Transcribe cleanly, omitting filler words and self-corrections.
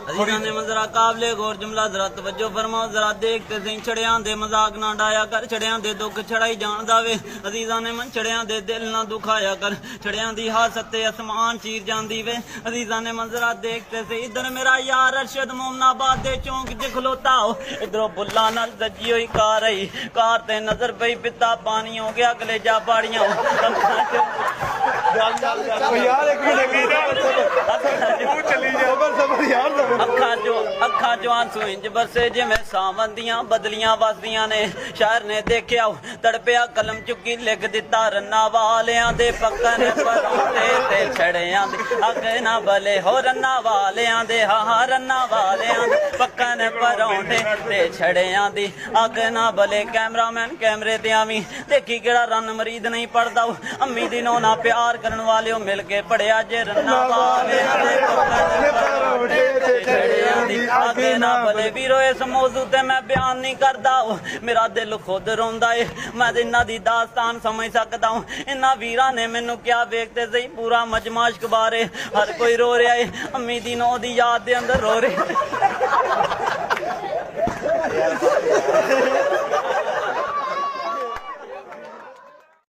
अजीज़ां ने मंजरा काबले गौर जुमला जरा तवज्जो फरमाओ जरा देखते सही छड़ियां दे मजाक ना डाया कर छड़ियां दे दुख छड़ाई जान दावे अजीज़ां ने मन छड़ियां दे दिल ना दुखाया कर छड़ियां दी हासते आसमान चीर जांदी वे अजीज़ां ने मंजरा देखते सही इधर मेरा यार अरशद मोमनाबाद दे चौंक च खलोता हो इधरों बुल्ला नाल सजी हुई कार आई कार ते नजर पई पिता पानी हो गया कलेजा पाड़ियां अखा चो आंसू इंज बरसे जिवें सावन दियां बदलियां वसदियां ने शायर ने देखिया तड़पिया कलम चुकी लिख दिता रन्ना वालियां दे पक्कन परौंठे ते छड़ियां दे अग ना भले हो रन्ना वालियां दे हाँ रन्ना वालियां दे पक्कन परौंठे ते छड़ियां दी अग ना भले कैमरामैन कैमरे ते आवी देखी केड़ा रन मरीद नहीं पढ़दा अम्मी दी नो ना प्यार करन वाले मिल के पढ़िया जे रन्ना वालियां दे पक्कन परौंठे ते छड़ियां दी अग ना भले वीरो इस मौजू ते मैं बयान नहीं करदा मेरा दिल खुद रोंदा है मैं इन्हां दी दास्तान समझ सकदा हूं इन्हां वीरां ने मैनू क्या वेखते सही पूरा मजमा इश्क बारे हर कोई रो रहा है अम्मी दी नो दी याद दे अंदर रो रहे